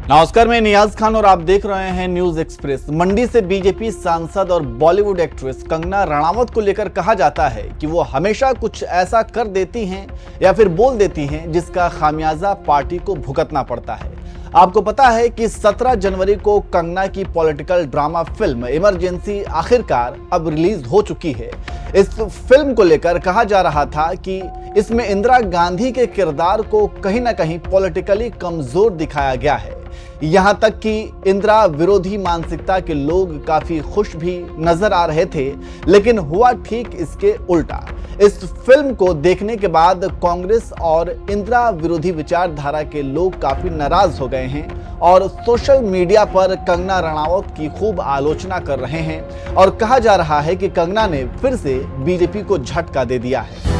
नमस्कार, मैं नियाज खान और आप देख रहे हैं न्यूज एक्सप्रेस। मंडी से बीजेपी सांसद और बॉलीवुड एक्ट्रेस कंगना रणावत को लेकर कहा जाता है कि वो हमेशा कुछ ऐसा कर देती हैं या फिर बोल देती हैं जिसका खामियाजा पार्टी को भुगतना पड़ता है। आपको पता है कि 17 जनवरी को कंगना की पॉलिटिकल ड्रामा फिल्म इमरजेंसी आखिरकार अब रिलीज हो चुकी है। इस फिल्म को लेकर कहा जा रहा था कि इसमें इंदिरा गांधी के किरदार को कहीं ना कहीं पॉलिटिकली कमजोर दिखाया गया है। यहां तक कि इंदिरा विरोधी मानसिकता के लोग काफी खुश भी नजर आ रहे थे, लेकिन हुआ ठीक इसके उल्टा। इस फिल्म को देखने के बाद कांग्रेस और इंदिरा विरोधी विचारधारा के लोग काफी नाराज हो गए हैं और सोशल मीडिया पर कंगना रणावत की खूब आलोचना कर रहे हैं और कहा जा रहा है कि कंगना ने फिर से बीजेपी को झटका दे दिया है।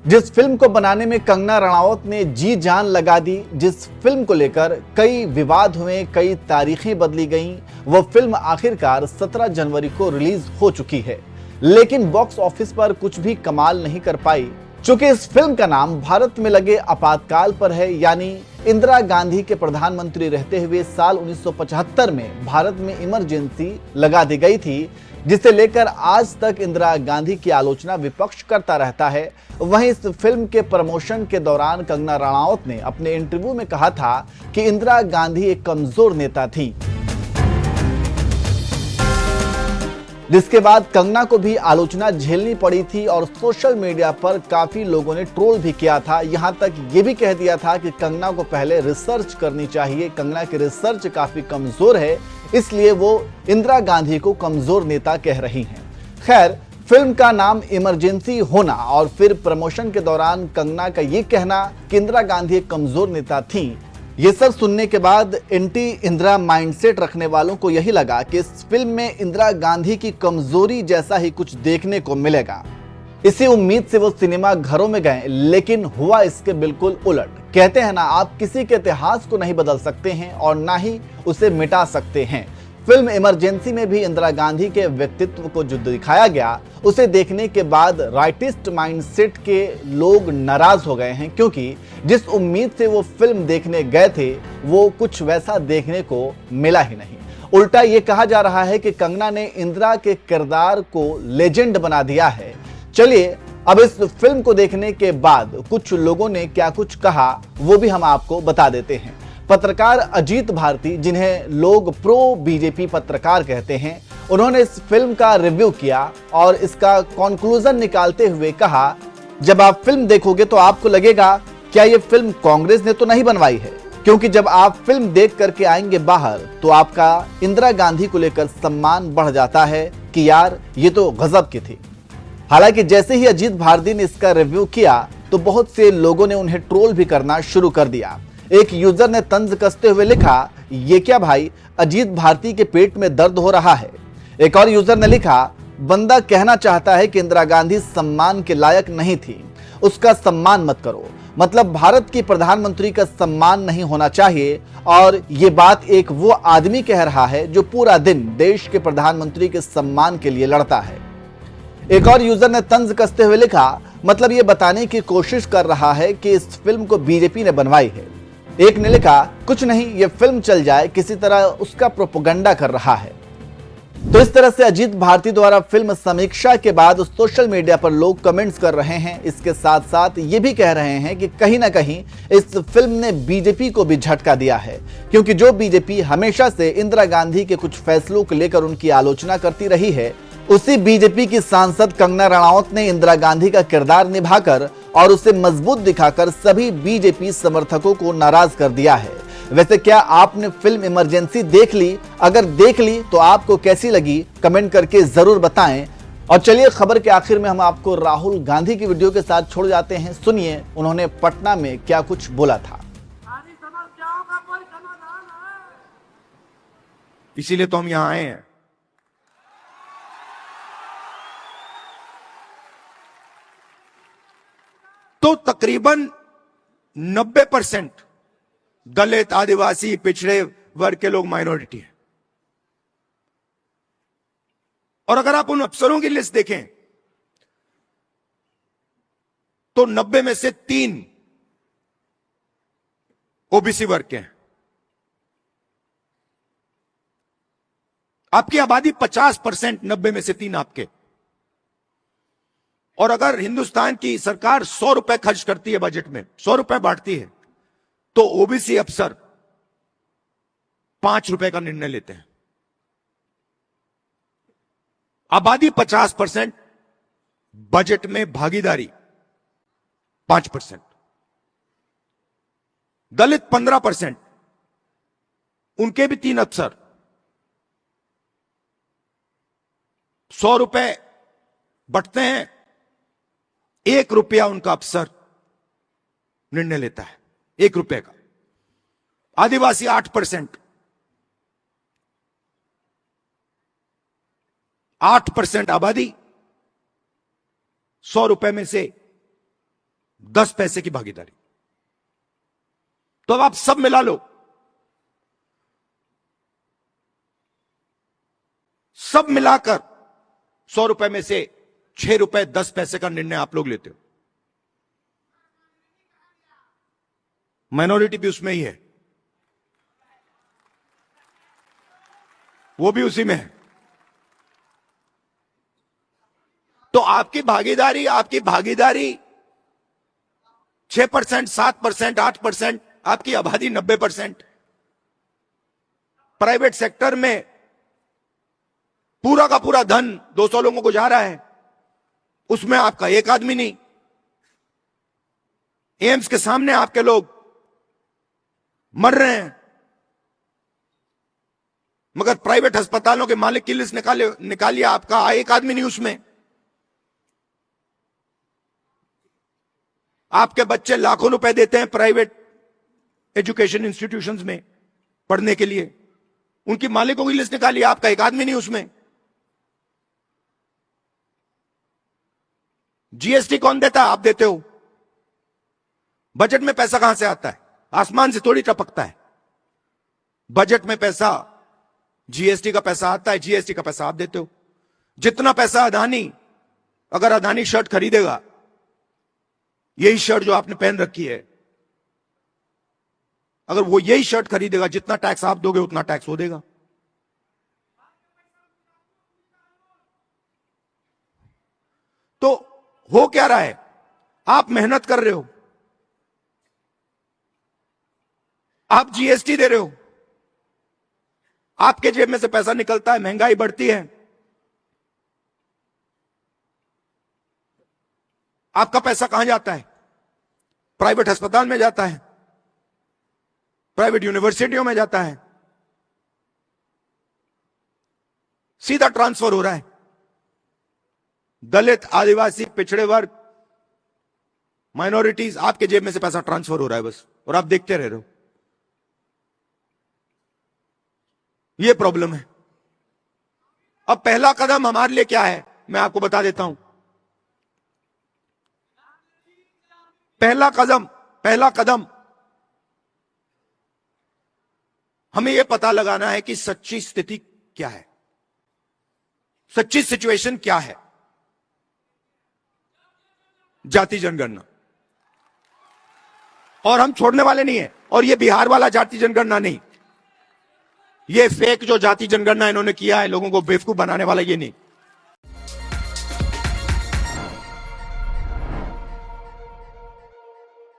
जिस फिल्म को बनाने में कंगना रणावत ने जी जान लगा दी, जिस फिल्म को लेकर कई विवाद हुए, कई तारीखें बदली गईं, वो फिल्म आखिरकार 17 जनवरी को रिलीज हो चुकी है, लेकिन बॉक्स ऑफिस पर कुछ भी कमाल नहीं कर पाई। चूंकि इस फिल्म का नाम भारत में लगे आपातकाल पर है, यानी इंदिरा गांधी के प्रधानमंत्री रहते हुए साल 1975 में भारत में इमरजेंसी लगा दी गई थी, जिसे लेकर आज तक इंदिरा गांधी की आलोचना विपक्ष करता रहता है। वहीं इस फिल्म के प्रमोशन के दौरान कंगना रणावत ने अपने इंटरव्यू में कहा था कि इंदिरा गांधी एक कमजोर नेता थी, जिसके बाद कंगना को भी आलोचना झेलनी पड़ी थी और सोशल मीडिया पर काफी लोगों ने ट्रोल भी किया था। यहां तक ये भी कह दिया था कि कंगना को पहले रिसर्च करनी चाहिए, कंगना की रिसर्च काफी कमजोर है, इसलिए वो इंदिरा गांधी को कमजोर नेता कह रही हैं। खैर, फिल्म का नाम इमरजेंसी होना और फिर प्रमोशन के दौरान कंगना का ये कहना कि इंदिरा गांधी एक कमजोर नेता थी, ये सब सुनने के बाद एंटी इंदिरा माइंडसेट रखने वालों को यही लगा कि इस फिल्म में इंदिरा गांधी की कमजोरी जैसा ही कुछ देखने को मिलेगा। इसी उम्मीद से वो सिनेमा घरों में गए, लेकिन हुआ इसके बिल्कुल उलट। कहते हैं ना, आप किसी के इतिहास को नहीं बदल सकते हैं और ना ही उसे मिटा सकते हैं। फिल्म इमरजेंसी में भी इंदिरा गांधी के व्यक्तित्व को जो दिखाया गया, उसे देखने के बाद राइटिस्ट माइंडसेट के लोग नाराज हो गए हैं, क्योंकि जिस उम्मीद से वो फिल्म देखने गए थे वो कुछ वैसा देखने को मिला ही नहीं। उल्टा ये कहा जा रहा है कि कंगना ने इंदिरा के किरदार को लेजेंड बना दिया है। चलिए अब इस फिल्म को देखने के बाद कुछ लोगों ने क्या कुछ कहा वो भी हम आपको बता देते हैं। पत्रकार अजीत भारती, जिन्हें लोग प्रो बीजेपी पत्रकार कहते हैं, उन्होंने इस फिल्म का रिव्यू किया और इसका कंक्लूजन निकालते हुए कहा, जब आप फिल्म देखोगे तो आपको लगेगा क्या ये फिल्म कांग्रेस ने तो नहीं बनवाई है, क्योंकि जब आप फिल्म देख करके आएंगे बाहर तो आपका इंदिरा गांधी को लेकर सम्मान बढ़ जाता है कि यार ये तो गजब की थी। हालांकि जैसे ही अजीत भारती ने इसका रिव्यू किया तो बहुत से लोगों ने उन्हें ट्रोल भी करना शुरू कर दिया। एक यूजर ने तंज कसते हुए लिखा, ये क्या भाई, अजीत भारती के पेट में दर्द हो रहा है। एक और यूजर ने लिखा, बंदा कहना चाहता है कि इंदिरा गांधी सम्मान के लायक नहीं थी, उसका सम्मान मत करो, मतलब भारत की प्रधानमंत्री का सम्मान नहीं होना चाहिए। और ये बात एक वो आदमी कह रहा है जो पूरा दिन देश के प्रधानमंत्री के सम्मान के लिए लड़ता है। एक और यूजर ने तंज कसते हुए लिखा, मतलब ये बताने की कोशिश कर रहा है कि इस फिल्म को बीजेपी ने बनवाई है। एक ने लिखा, कुछ नहीं, ये फिल्म चल जाए, किसी तरह उसका प्रोपेगेंडा कर रहा है। तो इस तरह से अजीत भारती द्वारा फिल्म समीक्षा के बाद सोशल मीडिया पर लोग कमेंट्स कर रहे हैं। इसके साथ साथ ये भी कह रहे हैं कि कहीं ना कहीं इस फिल्म ने बीजेपी को भी झटका दिया है, क्योंकि जो बीजेपी हमेशा से इंदिरा गांधी के कुछ फैसलों को लेकर उनकी आलोचना करती रही है, उसी बीजेपी की सांसद कंगना रणावत ने इंदिरा गांधी का किरदार निभाकर और उसे मजबूत दिखाकर सभी बीजेपी समर्थकों को नाराज कर दिया है। वैसे क्या आपने फिल्म इमरजेंसी देख ली? अगर देख ली तो आपको कैसी लगी, कमेंट करके जरूर बताएं। और चलिए खबर के आखिर में हम आपको राहुल गांधी की वीडियो के साथ छोड़ जाते हैं। सुनिए उन्होंने पटना में क्या कुछ बोला था। इसीलिए तो हम यहां आए हैं। तो तकरीबन 90% दलित, आदिवासी, पिछड़े वर्ग के लोग माइनॉरिटी हैं। और अगर आप उन अफसरों की लिस्ट देखें तो 90 में से 3 ओबीसी वर्ग के हैं। आपकी आबादी 50%, 90 में से 3 आपके। और अगर हिंदुस्तान की सरकार 100 रुपए खर्च करती है बजट में, 100 रुपए बांटती है, तो ओबीसी अफसर 5 रुपए का निर्णय लेते हैं। आबादी 50%, बजट में भागीदारी 5%। दलित 15%, उनके भी 3 अफसर 100 रुपए बंटते हैं, 1 रुपया उनका अफसर निर्णय लेता है, 1 रुपए का। आदिवासी 8%, 8% आबादी, 100 रुपए में से 10 पैसे की भागीदारी। तो अब आप सब मिला लो, सब मिलाकर 100 रुपए में से 6 रुपए 10 पैसे का निर्णय आप लोग लेते हो। माइनॉरिटी भी उसमें ही है, वो भी उसी में है। तो आपकी भागीदारी 6%, 7%, 8%, आपकी आबादी 90%। प्राइवेट सेक्टर में पूरा का पूरा धन 200 लोगों को जा रहा है, उसमें आपका एक आदमी नहीं। एम्स के सामने आपके लोग मर रहे हैं, मगर प्राइवेट अस्पतालों के मालिक की लिस्ट निकालिए, आपका एक आदमी नहीं उसमें। आपके बच्चे लाखों रुपए देते हैं प्राइवेट एजुकेशन इंस्टीट्यूशंस में पढ़ने के लिए, उनकी मालिकों की लिस्ट निकालिए, आपका एक आदमी नहीं उसमें। जीएसटी कौन देता है? आप देते हो। बजट में पैसा कहां से आता है? आसमान से थोड़ी टपकता है। बजट में पैसा जीएसटी का पैसा आता है, जीएसटी का पैसा आप देते हो। जितना पैसा अदानी, अगर अदानी शर्ट खरीदेगा, यही शर्ट जो आपने पहन रखी है, अगर वो यही शर्ट खरीदेगा, जितना टैक्स आप दोगे उतना टैक्स वो देगा। तो हो क्या रहा है? आप मेहनत कर रहे हो, आप जीएसटी दे रहे हो, आपके जेब में से पैसा निकलता है, महंगाई बढ़ती है, आपका पैसा कहां जाता है? प्राइवेट अस्पताल में जाता है, प्राइवेट यूनिवर्सिटियों में जाता है, सीधा ट्रांसफर हो रहा है। दलित, आदिवासी, पिछड़े वर्ग, माइनॉरिटीज, आपके जेब में से पैसा ट्रांसफर हो रहा है बस, और आप देखते रह रहे हो। यह प्रॉब्लम है। अब पहला कदम हमारे लिए क्या है, मैं आपको बता देता हूं। पहला कदम हमें यह पता लगाना है कि सच्ची स्थिति क्या है, सच्ची सिचुएशन क्या है। जाति जनगणना, और हम छोड़ने वाले नहीं है। और यह बिहार वाला जाति जनगणना नहीं, यह फेक जो जाति जनगणना इन्होंने किया है, लोगों को बेवकूफ बनाने वाला, ये नहीं।